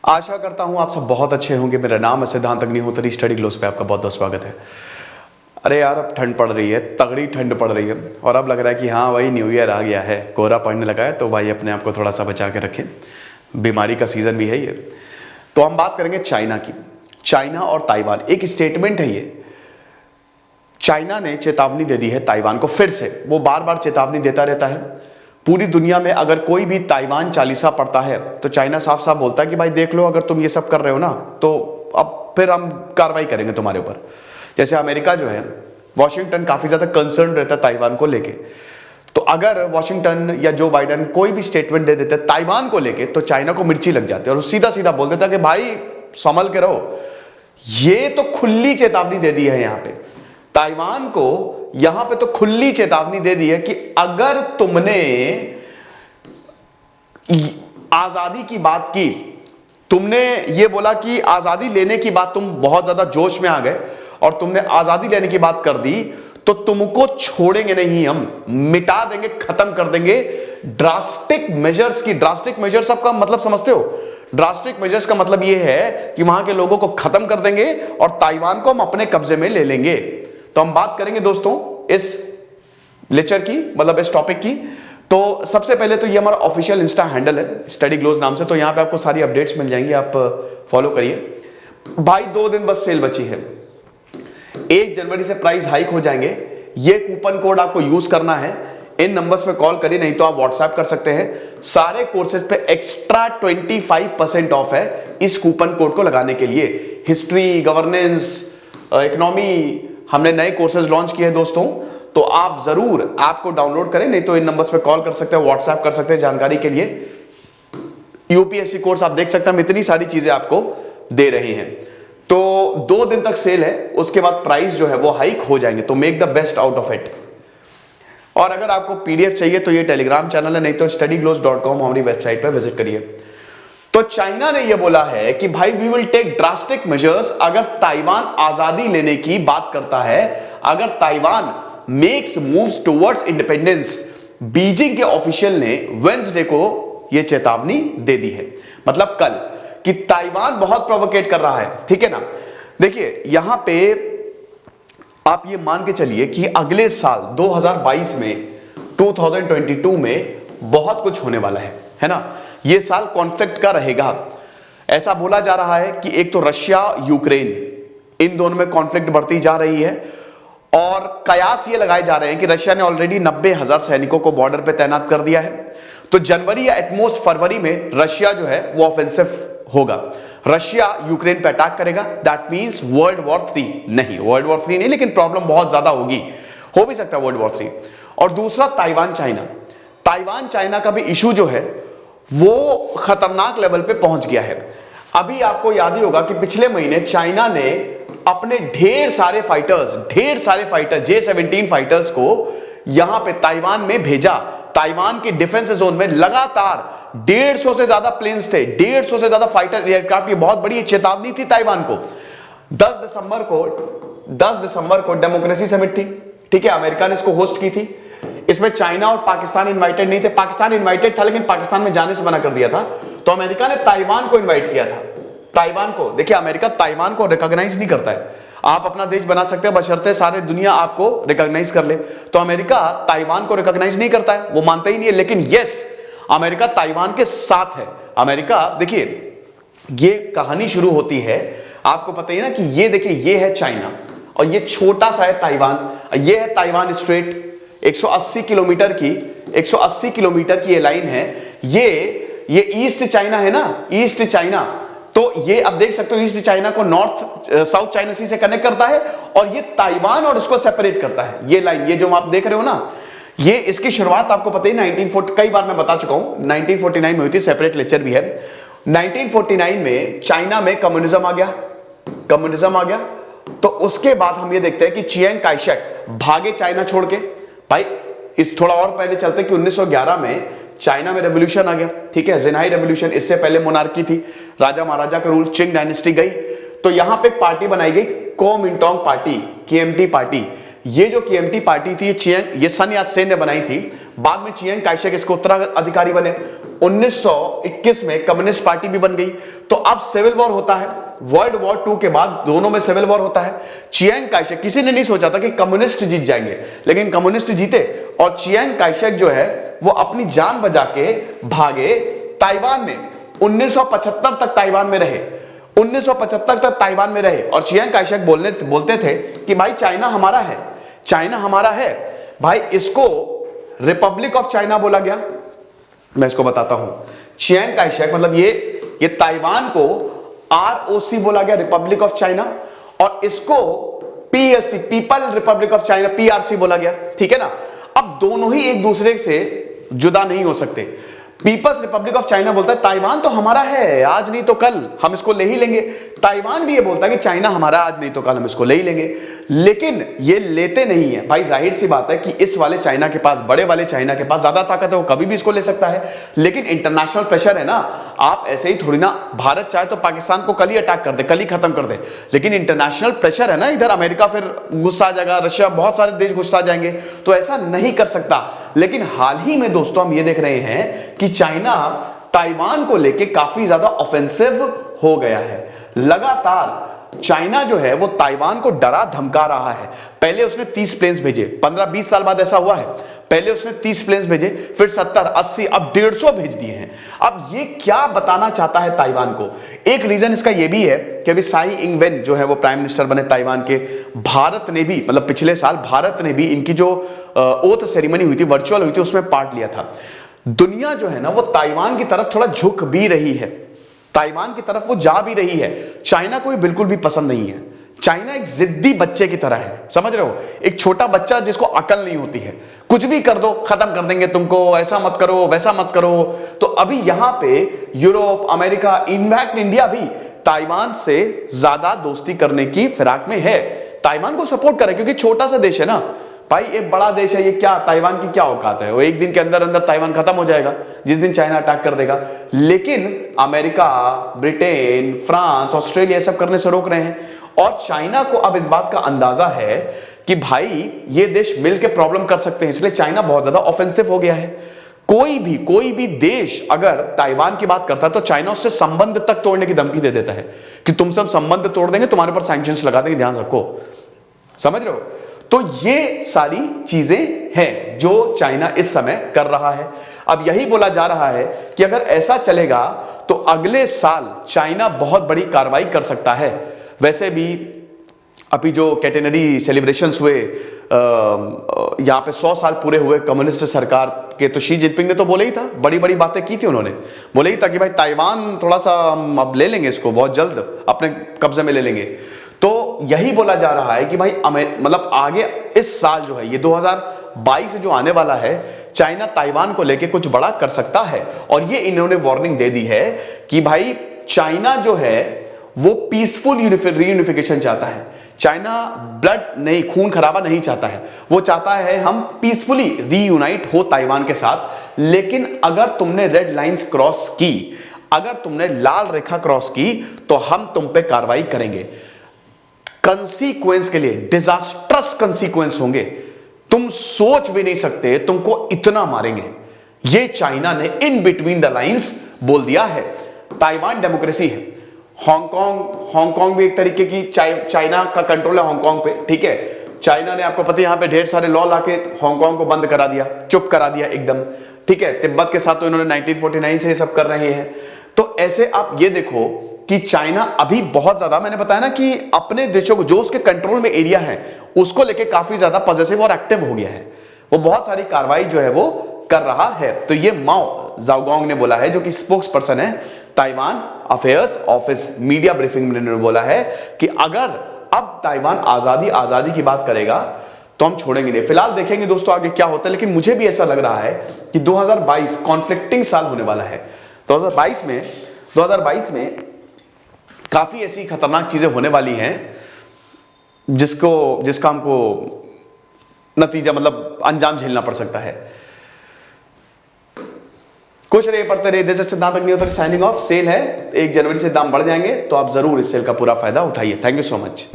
आशा करता हूं आप सब बहुत अच्छे होंगे। मेरा नाम है सिद्धांत अग्निहोत्री। स्टडी ग्लोस पे आपका बहुत बहुत स्वागत है। अरे यार, अब ठंड पड़ रही है, तगड़ी ठंड पड़ रही है और अब लग रहा है कि हाँ भाई न्यू ईयर आ गया है, कोहरा पड़ने लगा है, तो भाई अपने आप को थोड़ा सा बचा के रखें, बीमारी का सीजन भी है ये। तो हम बात करेंगे चाइना की। चाइना और ताइवान, एक स्टेटमेंट है ये। चाइना ने चेतावनी दे दी है ताइवान को, फिर से वो बार बार चेतावनी देता रहता है। पूरी दुनिया में अगर कोई भी ताइवान चालीसा पढ़ता है तो चाइना साफ साफ बोलता है कि भाई देख लो, अगर तुम ये सब कर रहे हो ना तो अब फिर हम कार्रवाई करेंगे तुम्हारे ऊपर। जैसे अमेरिका जो है, वॉशिंगटन काफी ज्यादा कंसर्न रहता है ताइवान को लेके। तो अगर वॉशिंगटन या जो बाइडेन कोई भी स्टेटमेंट दे देते ताइवान को लेके तो चाइना को मिर्ची लग जाती है और सीधा सीधा बोल देता कि भाई संभल के रहो। ये तो खुली चेतावनी दे दी है यहां पे ताइवान को, यहां पे तो खुली चेतावनी दे दी है कि अगर तुमने आजादी की बात की, तुमने ये बोला कि आजादी लेने की बात, तुम बहुत ज्यादा जोश में आ गए और तुमने आजादी लेने की बात कर दी, तो तुमको छोड़ेंगे नहीं, हम मिटा देंगे, खत्म कर देंगे। ड्रास्टिक मेजर्स की, ड्रास्टिक मेजर्स आपका मतलब समझते हो? ड्रास्टिक मेजर्स का मतलब यह है कि वहां के लोगों को खत्म कर देंगे और ताइवान को हम अपने कब्जे में ले लेंगे। तो हम बात करेंगे दोस्तों इस लेक्चर की, मतलब इस टॉपिक की। तो सबसे पहले तो ये हमारा ऑफिशियल इंस्टा हैंडल है स्टडी ग्लोज नाम से, तो यहां पे आपको सारी अपडेट्स मिल जाएंगी, आप फॉलो करिए। भाई 2 दिन बस सेल बची है, 1 जनवरी से प्राइस हाइक हो जाएंगे। ये कूपन कोड आपको यूज करना है, इन नंबर्स पे कॉल करिए, नहीं तो आप व्हाट्सएप कर सकते हैं। सारे कोर्सेज पे एक्स्ट्रा 25% ऑफ है इस कूपन कोड को लगाने के लिए। हिस्ट्री, गवर्नेंस, इकोनॉमी, हमने नए कोर्सेज लॉन्च किए हैं दोस्तों, तो आप जरूर ऐप को डाउनलोड करें, नहीं तो इन नंबर्स पे कॉल कर सकते हैं, व्हाट्सएप कर सकते हैं जानकारी के लिए। यूपीएससी कोर्स आप देख सकते हैं, हम इतनी सारी चीजें आपको दे रहे हैं। तो 2 दिन तक सेल है, उसके बाद प्राइस जो है वो हाइक हो जाएंगे, तो make the best out of it. और अगर आपको पीडीएफ चाहिए तो ये टेलीग्राम चैनल है, नहीं तो studyglows.com हमारी वेबसाइट पर विजिट करिए। तो चाइना ने यह बोला है कि भाई we will take drastic measures अगर ताइवान आजादी लेने की बात करता है, अगर Taiwan makes moves towards independence. Beijing के ऑफिशियल ने वेडनेसडे को यह चेतावनी दे दी है, मतलब कल, कि ताइवान बहुत प्रोवोकेट कर रहा है, ठीक है ना। देखिए यहां पे आप ये मान के चलिए कि अगले साल 2022 में, 2022 में बहुत कुछ होने वाला है ना। ये साल कॉन्फ्लिक्ट का रहेगा। ऐसा बोला जा रहा है कि एक तो रशिया यूक्रेन, इन दोनों में कॉन्फ्लिक्ट बढ़ती जा रही है और कयास ये लगाए जा रहे हैं कि रशिया ने ऑलरेडी 90,000 सैनिकों को बॉर्डर पे तैनात कर दिया है। तो जनवरी या एटमोस्ट फरवरी में रशिया जो है वो ऑफेंसिव होगा, रशिया यूक्रेन पे अटैक करेगा। दैट मींस वर्ल्ड वॉर 3 नहीं, वर्ल्ड वॉर 3 नहीं, लेकिन प्रॉब्लम बहुत ज्यादा होगी, हो भी सकता है वर्ल्ड वॉर 3। और दूसरा ताइवान चाइना, ताइवान चाइना का भी इशू जो है वो खतरनाक लेवल पे पहुंच गया है। अभी आपको याद ही होगा कि पिछले महीने चाइना ने अपने ढेर सारे फाइटर्स J-17 फाइटर्स को यहां पे ताइवान में भेजा। ताइवान के डिफेंस जोन में लगातार 150 से ज्यादा प्लेन्स थे, 150 से ज्यादा फाइटर एयरक्राफ्ट। ये बहुत बड़ी चेतावनी थी ताइवान को। 10 दिसंबर को डेमोक्रेसी समिट थी, ठीक है, अमेरिका ने इसको होस्ट की थी। इसमें चाइना और पाकिस्तान इनवाइटेड नहीं थे, पाकिस्तान इनवाइटेड था लेकिन पाकिस्तान में जाने से मना कर दिया था। तो अमेरिका ने ताइवान को इनवाइट किया था। ताइवान को, देखिए अमेरिका ताइवान को रिकॉग्नाइज नहीं करता है। आप अपना देश बना सकते हैं बशर्ते सारे दुनिया आपको रिकॉग्नाइज कर ले। तो अमेरिका ताइवान को रिकॉग्नाइज नहीं करता है, वो मानता ही नहीं है। लेकिन यस, अमेरिका ताइवान के साथ है। अमेरिका, देखिए ये कहानी शुरू होती है, आपको पता ही ना कि ये देखिए ये है चाइना और ये छोटा सा है ताइवान, ये है ताइवान स्ट्रेट। 180 किलोमीटर की ये लाइन है। ये ईस्ट चाइना है ना, ईस्ट चाइना। तो ये अब देख सकते हो ईस्ट चाइना को नॉर्थ साउथ चाइना सी से कनेक्ट करता है और ये ताइवान और इसको सेपरेट करता है। ये लाइन, ये जो आप देख रहे हो ना, ये इसकी शुरुआत आपको पता ही 1940, कई बार मैं बता चुका हूं, 1949 में हुई थी, सेपरेट लेक्चर भी है। 1949 में चाइना में कम्युनिज्म आ गया। तो उसके बाद हम ये देखते हैं कि चियांग काई शेक भागे चाइना छोड़ के। भाई इस थोड़ा और पहले चलते कि 1911 में चाइना में रेवोल्यूशन आ गया, ठीक है, जिनहाई रेवोल्यूशन। इससे पहले मोनार्की थी, राजा महाराजा का रूल, चिंग डायनेस्टी गई। तो यहां पे एक पार्टी बनाई गई, कोमिंटांग पार्टी, KMT पार्टी। ये जो केएमटी पार्टी थी, ये सन यात सेन ने बनाई थी। बाद में चियांग काइशेक इसके उत्तराधिकारी बने। 1921 में कम्युनिस्ट पार्टी भी बन गई। तो अब सिविल वॉर होता है, वर्ल्ड वॉर 2 के बाद दोनों में सिविल वॉर होता है। चियांग काइशेक, किसी ने नहीं सोचा था कि कम्युनिस्ट जीत जाएंगे, लेकिन कम्युनिस्ट जीते और चियांग काइशेक जो है वो अपनी जान बचा के भागे ताइवान में। 1975 तक ताइवान में रहे, 1975 तक ताइवान में रहे। और चियांग काइशेक बोलते थे कि भाई चाइना हमारा है, चाइना हमारा है। भाई इसको रिपब्लिक ऑफ चाइना बोला गया। मैं इसको बताता हूं। चियांग काइशेक मतलब ये ताइवान को ROC बोला गया, रिपब्लिक ऑफ चाइना, और इसको PLC, people Republic of China, PRC बोला गया। ठीक है ना। अब दोनों ही एक दूसरे से जुदा नहीं हो सकते। पीपल्स रिपब्लिक ऑफ चाइना बोलता है ताइवान तो हमारा है, आज नहीं तो कल हम इसको ले ही लेंगे। ताइवान भी ये बोलता है कि चाइना हमारा, आज नहीं तो कल हम इसको ले ही लेंगे। लेकिन ये लेते नहीं है। भाई जाहिर सी बात है कि इस वाले चाइना के पास, बड़े वाले चाइना के पास ज्यादा ताकत है, वो कभी भी इसको ले सकता है। लेकिन इंटरनेशनल प्रेशर है ना, आप ऐसे ही थोड़ी ना, भारत चाहे तो पाकिस्तान को कल ही अटैक कर दे, कल ही खत्म कर दे, लेकिन इंटरनेशनल प्रेशर है ना, इधर अमेरिका फिर गुस्सा आ जाएगा, रशिया, बहुत सारे देश गुस्सा आ जाएंगे, तो ऐसा नहीं कर सकता। लेकिन हाल ही में दोस्तों हम ये देख रहे हैं कि चाइना ताइवान को लेके काफी ज्यादा ऑफेंसिव हो गया है। लगातार चाइना जो है वो ताइवान को डरा धमका रहा है। पहले उसने 30 प्लेन्स भेजे, 15-20 साल बाद ऐसा हुआ है। पहले उसने 30 प्लेन्स भेजे, फिर 70, 80, अब 150 भेज दिए हैं। अब ये क्या बताना चाहता है ताइवान को? एक रीजन इसका ये भी है कि अभी साई इंग-वेन जो है वो प्राइम मिनिस्टर बने ताइवान के। भारत ने भी, मतलब पिछले साल भारत ने भी इनकी जो ओथ सेरेमनी हुई थी, वर्चुअल हुई थी, उसमें पार्ट लिया था। दुनिया जो है ना वो ताइवान की तरफ थोड़ा झुक भी रही है, ताइवान की तरफ वो जा भी रही है। चाइना को बिल्कुल भी पसंद नहीं है। चाइना एक जिद्दी बच्चे की तरह है, समझ रहे हो? एक छोटा बच्चा जिसको अकल नहीं होती है, कुछ भी कर दो खत्म कर देंगे तुमको, ऐसा मत करो वैसा मत करो। तो अभी यहां पे यूरोप, अमेरिका, इनफैक्ट इंडिया भी ताइवान से ज्यादा दोस्ती करने की फिराक में है, ताइवान को सपोर्ट करे, क्योंकि छोटा सा देश है ना भाई, एक बड़ा देश है ये, क्या ताइवान की क्या औकात है? वो एक दिन के अंदर अंदर ताइवान खत्म हो जाएगा जिस दिन चाइना अटैक कर देगा। लेकिन अमेरिका, ब्रिटेन, फ्रांस, ऑस्ट्रेलिया सब करने से रोक रहे हैं। और चाइना को अब इस बात का अंदाजा है कि भाई ये देश मिलकर प्रॉब्लम कर सकते हैं, इसलिए चाइना बहुत ज्यादा ऑफेंसिव हो गया है। कोई भी देश अगर ताइवान की बात करता है तो चाइना उससे संबंध तक तोड़ने की धमकी दे देता है कि तुम सब संबंध तोड़ देंगे, तुम्हारे पर सैंक्शंस लगा देंगे, ध्यान रखो। समझ रहे हो? तो ये सारी चीजें हैं जो चाइना इस समय कर रहा है। अब यही बोला जा रहा है कि अगर ऐसा चलेगा तो अगले साल चाइना बहुत बड़ी कार्रवाई कर सकता है। वैसे भी अभी जो कैटेनरी सेलिब्रेशंस हुए, यहां पे 100 साल पूरे हुए कम्युनिस्ट सरकार के, तो शी जिनपिंग ने तो बोले ही था, बड़ी बड़ी बातें की थी उन्होंने, बोले ही था कि भाई ताइवान थोड़ा सा हम अब ले लेंगे, इसको बहुत जल्द अपने कब्जे में ले लेंगे। तो यही बोला जा रहा है कि भाई मतलब आगे इस साल जो है, ये 2022 जो आने वाला है, चाइना ताइवान को लेके कुछ बड़ा कर सकता है। और ये इन्होंने वार्निंग दे दी है कि भाई चाइना जो है वो पीसफुल रीयूनिफिकेशन चाहता है। चाइना ब्लड नहीं, खून खराबा नहीं चाहता है, वो चाहता है हम पीसफुली रीयूनाइट हो ताइवान के साथ। लेकिन अगर तुमने रेड लाइंस क्रॉस की, अगर तुमने लाल रेखा क्रॉस की, तो हम तुम पे कार्रवाई करेंगे। कंसीक्वेंस के लिए डिजास्टरस कंसीक्वेंस होंगे, तुम सोच भी नहीं सकते, तुमको इतना मारेंगे। ये चाइना ने इन बिटवीन द लाइंस बोल दिया है। ताइवान डेमोक्रेसी है, हांगकांग भी एक तरीके की चाइना का कंट्रोल है हांगकांग पे, ठीक है। चाइना ने, आपको पता है, यहां पे ढेर सारे लॉ लाके हांगकांग को बंद करा दिया, चुप करा दिया एकदम, ठीक है। तिब्बत के साथ तो इन्होंने 1949 से ये सब कर रहे हैं। तो ऐसे आप ये देखो कि चाइना अभी बहुत ज्यादा, मैंने बताया ना कि अपने देशों को, जो उसके कंट्रोल में एरिया है, उसको लेके काफी ज्यादा पॉजिटिव और एक्टिव हो गया है। वो बहुत सारी कार्रवाई जो है वो कर रहा है। तो ये माओ जाओगोंग ने बोला है, जो कि स्पोक्स पर्सन है Taiwan affairs office, media briefing में उन्होंने बोला है कि अगर अब ताइवान आजादी की बात करेगा तो हम छोड़ेंगे नहीं। फिलहाल देखेंगे दोस्तों आगे क्या होता है, लेकिन मुझे भी ऐसा लग रहा है कि 2022 कॉन्फ्लिक्टिंग साल होने वाला है। 2022 में काफी ऐसी खतरनाक चीजें होने वाली हैं जिसका हमको नतीजा, मतलब अंजाम झेलना पड़ सकता है। खुश रहिए, पढ़ते रहिए। देश सिद्धांत अग्निहोत्री साइनिंग ऑफ। सेल है 1 जनवरी से, दाम बढ़ जाएंगे, तो आप जरूर इस सेल का पूरा फायदा उठाइए। Thank you so much.